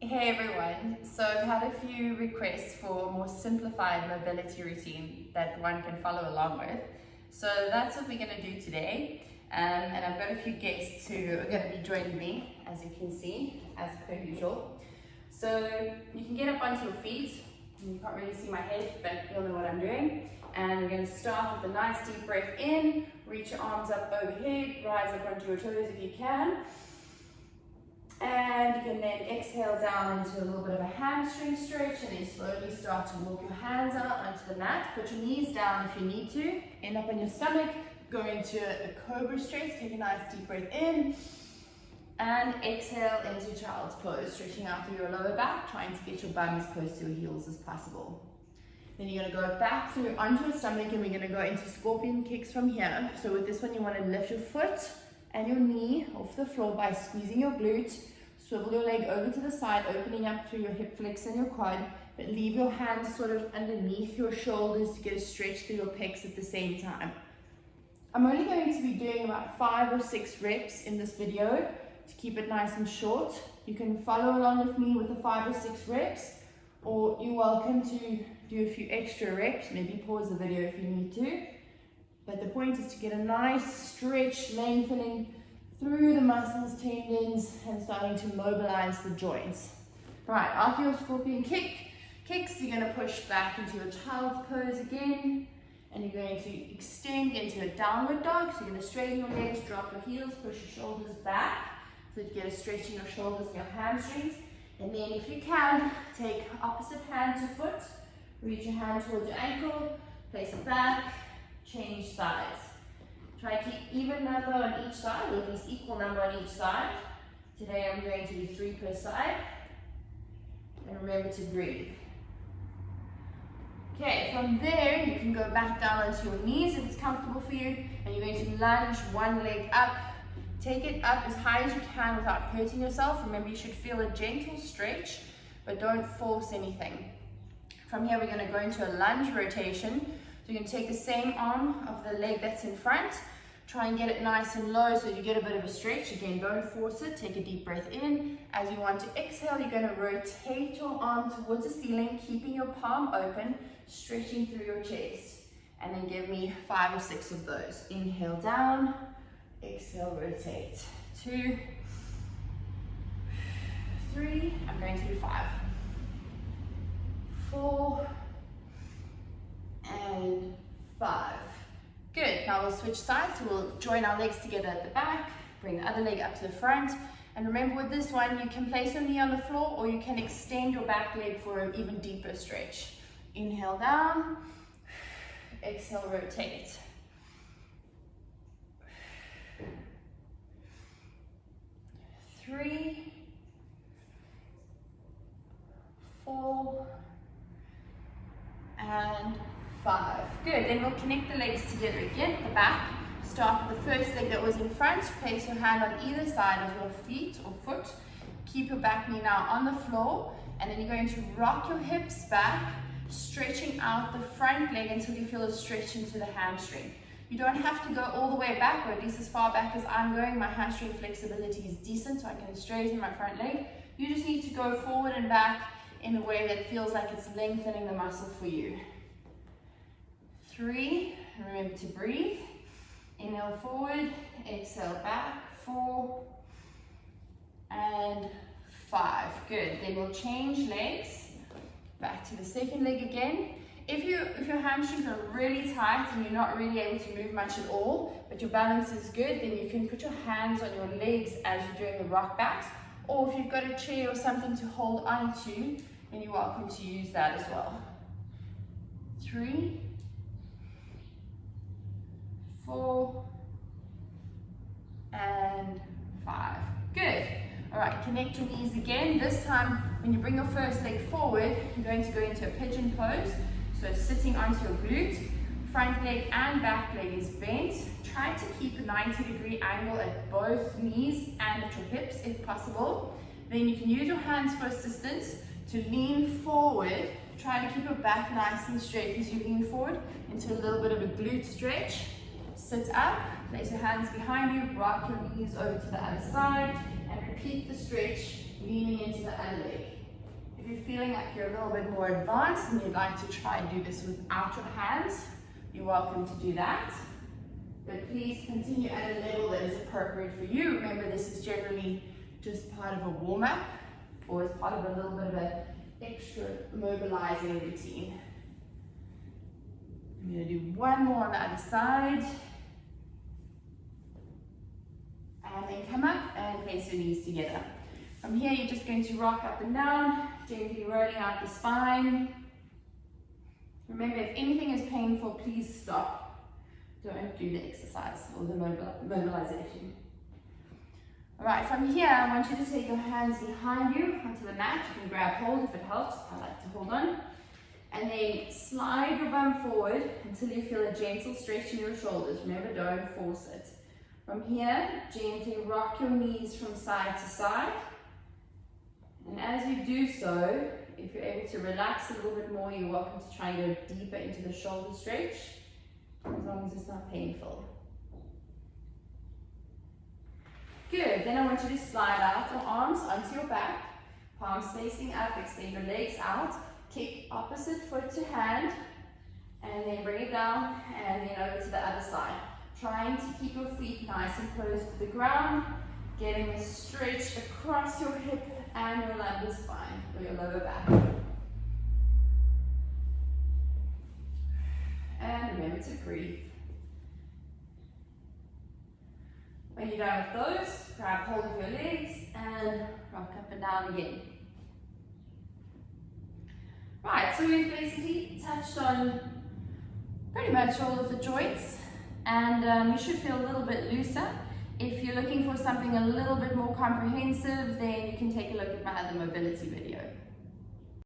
Hey everyone, so I've had a few requests for a more simplified mobility routine that one can follow along with. So that's what we're going to do today, and I've got a few guests who are going to be joining me, as you can see, as per usual. So you can get up onto your feet, you can't really see my head, but you'll know what I'm doing. And we're going to start with a nice deep breath in, reach your arms up overhead, rise up onto your toes if you can. And you can then exhale down into a little bit of a hamstring stretch, and then slowly start to walk your hands out onto the mat. Put your knees down if you need to. End up on your stomach. Go into a cobra stretch. Take a nice deep breath in. And exhale into child's pose, stretching out through your lower back, trying to get your bum as close to your heels as possible. Then you're going to go back through onto your stomach, and we're going to go into scorpion kicks from here. So with this one, you want to lift your foot and your knee off the floor by squeezing your glute. Swivel your leg over to the side, opening up through your hip flex and your quad, but leave your hands sort of underneath your shoulders to get a stretch through your pecs at the same time. I'm only going to be doing about 5 or 6 reps in this video to keep it nice and short. You can follow along with me with the 5 or 6 reps, or you're welcome to do a few extra reps, maybe pause the video if you need to. But the point is to get a nice stretch, lengthening through the muscles, tendons, and starting to mobilize the joints. Right, after your scorpion kicks, you're going to push back into your child's pose again, and you're going to extend into a downward dog. So you're going to straighten your legs, drop your heels, push your shoulders back, so that you get a stretch in your shoulders and your hamstrings. And then if you can, take opposite hand to foot, reach your hand towards your ankle, place it back, change sides. Try to keep even number on each side, or at least equal number on each side. Today I'm going to do 3 per side. And remember to breathe. Okay, from there you can go back down onto your knees if it's comfortable for you, and you're going to lunge one leg up. Take it up as high as you can without hurting yourself. Remember, you should feel a gentle stretch, but don't force anything. From here we're going to go into a lunge rotation. So you're going to take the same arm of the leg that's in front, try and get it nice and low so you get a bit of a stretch. Again, don't force it, take a deep breath in. As you want to exhale, you're going to rotate your arm towards the ceiling, keeping your palm open, stretching through your chest. And then give me 5 or 6 of those. Inhale down, exhale, rotate. 2, 3, I'm going to do 5, 4, and 5. Good. Now we'll switch sides. So we'll join our legs together at the back, bring the other leg up to the front. And remember, with this one, you can place your knee on the floor, or you can extend your back leg for an even deeper stretch. Inhale down, exhale, rotate. 3, 4, and 5. Good. Then we'll connect the legs together again at the back. Start with the first leg that was in front. Place your hand on either side of your feet or foot. Keep your back knee now on the floor, and then you're going to rock your hips back, stretching out the front leg until you feel a stretch into the hamstring. You don't have to go all the way back, or at least as far back as I'm going. My hamstring flexibility is decent, so I can straighten my front leg. You just need to go forward and back in a way that feels like it's lengthening the muscle for you. 3, and remember to breathe. Inhale forward, exhale back. 4, and 5. Good. Then we'll change legs. Back to the second leg again. If your hamstrings are really tight and you're not really able to move much at all, but your balance is good, then you can put your hands on your legs as you're doing the rock backs. Or if you've got a chair or something to hold on to, then you're welcome to use that as well. 3, 4, and 5. Good. All right, connect your knees again. This time, when you bring your first leg forward, you're going to go into a pigeon pose. So sitting onto your glute, front leg and back leg is bent. Try to keep a 90-degree angle at both knees and at your hips if possible. Then you can use your hands for assistance to lean forward. Try to keep your back nice and straight as you lean forward into a little bit of a glute stretch. Sit up, place your hands behind you, rock your knees over to the other side, and repeat the stretch, leaning into the other leg. If you're feeling like you're a little bit more advanced and you'd like to try and do this without your hands, you're welcome to do that. But please continue at a level that is appropriate for you. Remember, this is generally just part of a warm-up or as part of a little bit of an extra mobilizing routine. I'm going to do one more on the other side. And then come up and place your knees together. From here, you're just going to rock up and down, gently rolling out the spine. Remember, if anything is painful, please stop. Don't do the exercise or the mobilization. All right, from here, I want you to take your hands behind you onto the mat. You can grab hold if it helps. I like to hold on. And then slide your bum forward until you feel a gentle stretch in your shoulders. Remember, don't force it. From here, gently rock your knees from side to side. And as you do so, if you're able to relax a little bit more, you're welcome to try and go deeper into the shoulder stretch, as long as it's not painful. Good, then I want you to slide out your arms onto your back, palms facing up, extend your legs out, kick opposite foot to hand, and then bring it down, and then over to the other side. Trying to keep your feet nice and close to the ground, getting a stretch across your hip and your lumbar spine, or your lower back. And remember to breathe. When you're done with those, grab hold of your legs and rock up and down again. Right, so we've basically touched on pretty much all of the joints, and you should feel a little bit looser. If you're looking for something a little bit more comprehensive, then you can take a look at my other mobility video.